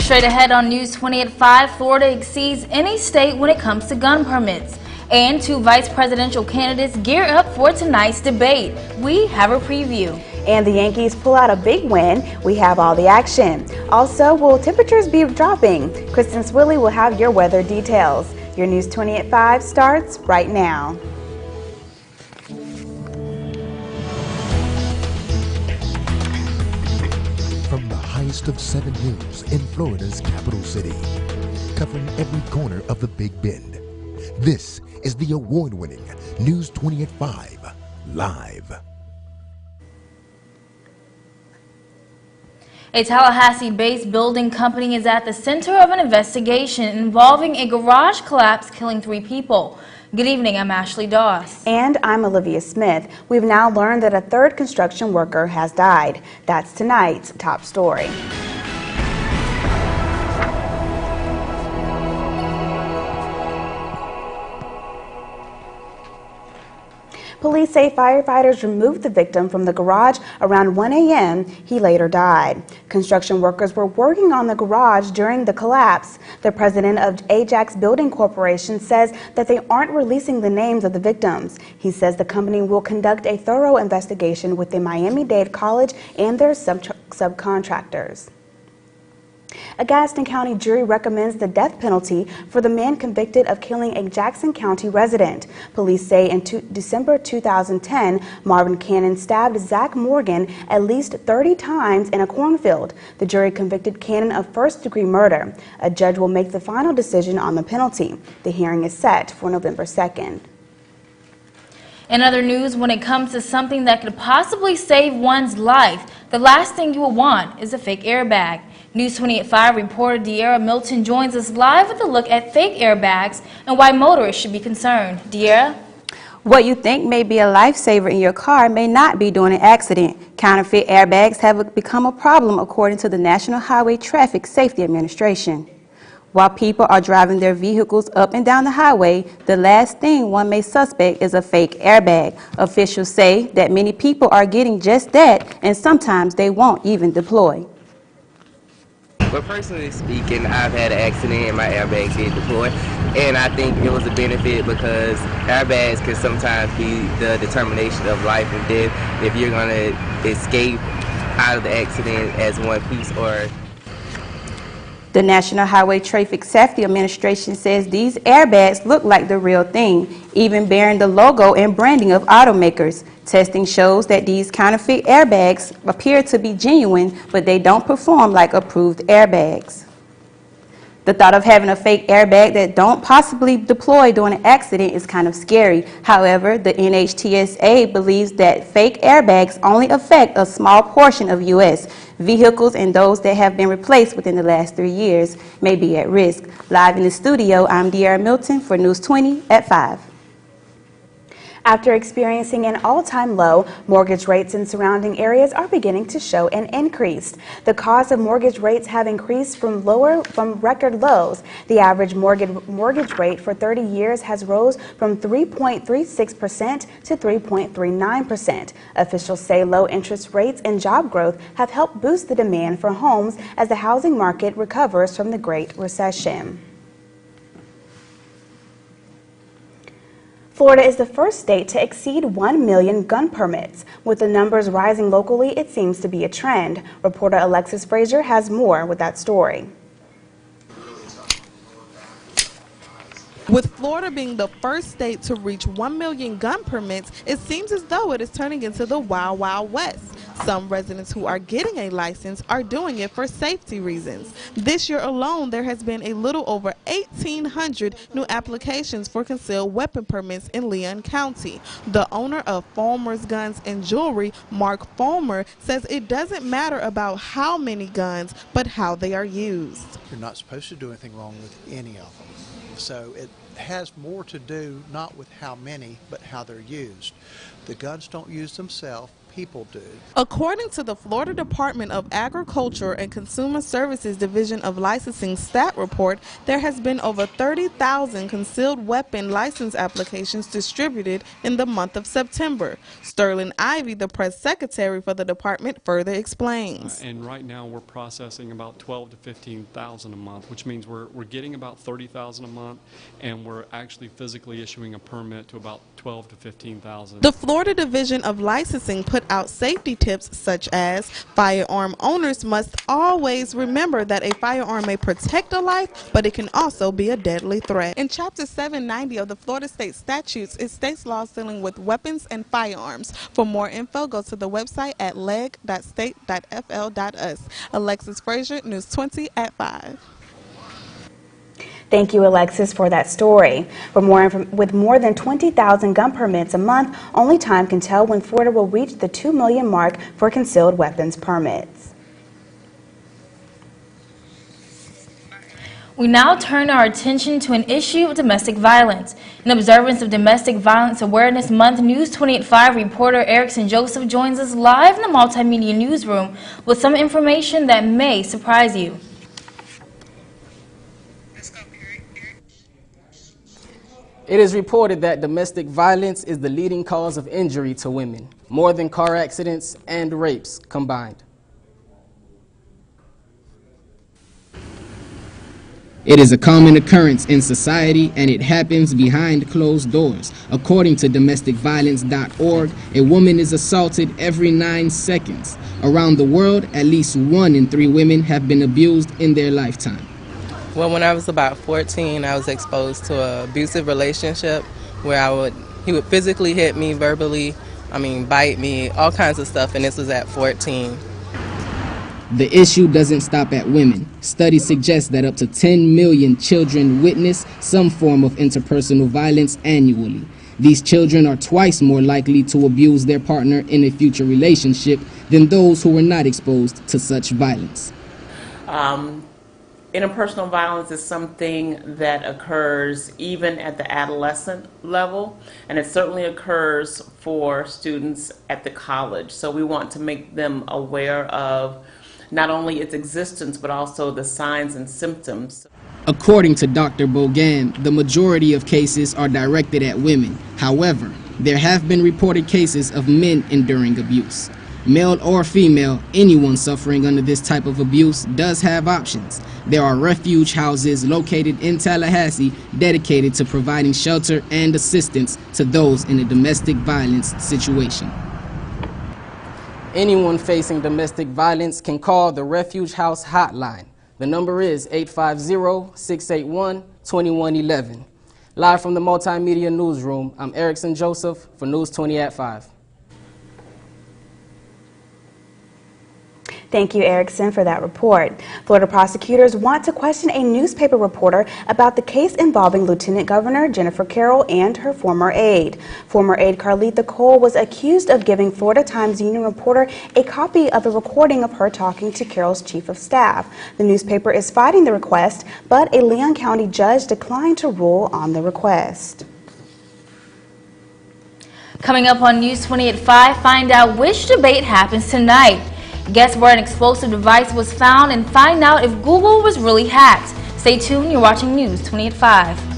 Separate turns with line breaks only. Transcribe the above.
Straight ahead on News 20 at 5, Florida exceeds any state when it comes to gun permits. And two vice presidential candidates gear up for tonight's debate. We have a preview.
And the Yankees pull out a big win. We have all the action. Also, will temperatures be dropping? Kristen Swilly will have your weather details. Your News 20 at 5 starts right now.
From the highest of 7 news in Florida's capital city, covering every corner of the Big Bend. This is the award-winning News 20 at 5 Live.
A Tallahassee-based building company is at the center of an investigation involving a garage collapse killing 3 people. Good evening, I'm Ashley Doss.
And I'm Olivia Smith. We've now learned that a 3rd construction worker has died. That's tonight's top story. Police say firefighters removed the victim from the garage around 1 a.m. He later died. Construction workers were working on the garage during the collapse. The president of Ajax Building Corporation says that they aren't releasing the names of the victims. He says the company will conduct a thorough investigation with the Miami-Dade College and their subcontractors. A Gaston County jury recommends the death penalty for the man convicted of killing a Jackson County resident. Police say in December 2010, Marvin Cannon stabbed Zach Morgan at least 30 times in a cornfield. The jury convicted Cannon of first-degree murder. A judge will make the final decision on the penalty. The hearing is set for November 2nd.
In other news, when it comes to something that could possibly save one's life, the last thing you will want is a fake airbag. News 20 at 5 reporter De'Ara Milton joins us live with a look at fake airbags and why motorists should be concerned. De'Ara?
What you think may be a lifesaver in your car may not be during an accident. Counterfeit airbags have become a problem according to the National Highway Traffic Safety Administration. While people are driving their vehicles up and down the highway, the last thing one may suspect is a fake airbag. Officials say that many people are getting just that, and sometimes they won't even deploy.
But personally speaking, I've had an accident and my airbag did deploy, and I think it was a benefit because airbags can sometimes be the determination of life and death if you're going to escape out of the accident as one piece. Or
the National Highway Traffic Safety Administration says these airbags look like the real thing, even bearing the logo and branding of automakers. Testing shows that these counterfeit airbags appear to be genuine, but they don't perform like approved airbags. The thought of having a fake airbag that don't possibly deploy during an accident is kind of scary. However, the NHTSA believes that fake airbags only affect a small portion of U.S. vehicles, and those that have been replaced within the last 3 years may be at risk. Live in the studio, I'm De'Ara Milton for News 20 at 5.
After experiencing an all-time low, mortgage rates in surrounding areas are beginning to show an increase. The cost of mortgage rates have increased from record lows. The average mortgage rate for 30 years has rose from 3.36% to 3.39%. Officials say low interest rates and job growth have helped boost the demand for homes as the housing market recovers from the Great Recession. Florida is the first state to exceed 1 million gun permits. With the numbers rising locally, it seems to be a trend. Reporter Alexis Frazier has more with that story.
With Florida being the first state to reach 1 million gun permits, it seems as though it is turning into the Wild Wild West. Some residents who are getting a license are doing it for safety reasons. This year alone, there has been a little over 1,800 new applications for concealed weapon permits in Leon County. The owner of Fulmer's Guns and Jewelry, Mark Fulmer, says it doesn't matter about how many guns, but how they are used.
You're not supposed to do anything wrong with any of them. So it has more to do not with how many, but how they're used. The guns don't use themselves. people do.
According to the Florida Department of Agriculture and Consumer Services Division of Licensing stat report, there has been over 30,000 concealed weapon license applications distributed in the month of September. Sterling Ivey, the press secretary for the department, further explains.
And right now we're processing about 12 to 15,000 a month, which means we're getting about 30,000 a month, and we're actually physically issuing a permit to about 12 to 15,000.
The Florida Division of Licensing put out safety tips such as firearm owners must always remember that a firearm may protect a life, but it can also be a deadly threat. In Chapter 790 of the Florida State Statutes, it states laws dealing with weapons and firearms. For more info, go to the website at leg.state.fl.us. Alexis Frazier, News 20 at 5.
Thank you, Alexis, for that story. With more than 20,000 gun permits a month, only time can tell when Florida will reach the 2 million mark for concealed weapons permits.
We now turn our attention to an issue of domestic violence. In observance of Domestic Violence Awareness Month, News 28.5 reporter Erickson Joseph joins us live in the multimedia newsroom with some information that may surprise you.
It is reported that domestic violence is the leading cause of injury to women, more than car accidents and rapes combined. It is a common occurrence in society, and it happens behind closed doors. According to domesticviolence.org, a woman is assaulted every 9 seconds. Around the world, at least 1 in 3 women have been abused in their lifetime.
Well, when I was about 14, I was exposed to an abusive relationship where he would physically hit me, verbally, bite me, all kinds of stuff, and this was at 14.
The issue doesn't stop at women. Studies suggest that up to 10 million children witness some form of interpersonal violence annually. These children are twice more likely to abuse their partner in a future relationship than those who were not exposed to such violence.
Interpersonal violence is something that occurs even at the adolescent level, and it certainly occurs for students at the college. So we want to make them aware of not only its existence, but also the signs and symptoms.
According to Dr. Bogan, the majority of cases are directed at women. However, there have been reported cases of men enduring abuse. Male or female, anyone suffering under this type of abuse does have options. There are refuge houses located in Tallahassee dedicated to providing shelter and assistance to those in a domestic violence situation. Anyone facing domestic violence can call the Refuge House hotline. The number is 850-681-2111. Live from the Multimedia Newsroom, I'm Erickson Joseph for News 20 at 5.
Thank you, Erickson, for that report. Florida prosecutors want to question a newspaper reporter about the case involving Lieutenant Governor Jennifer Carroll and her former aide. Former aide Carletha Cole was accused of giving Florida Times Union reporter a copy of a recording of her talking to Carroll's chief of staff. The newspaper is fighting the request, but a Leon County judge declined to rule on the request.
Coming up on News 20 at 5, find out which debate happens tonight. Guess where an explosive device was found and find out if Google was really hacked. Stay tuned, you're watching News 20 at 5.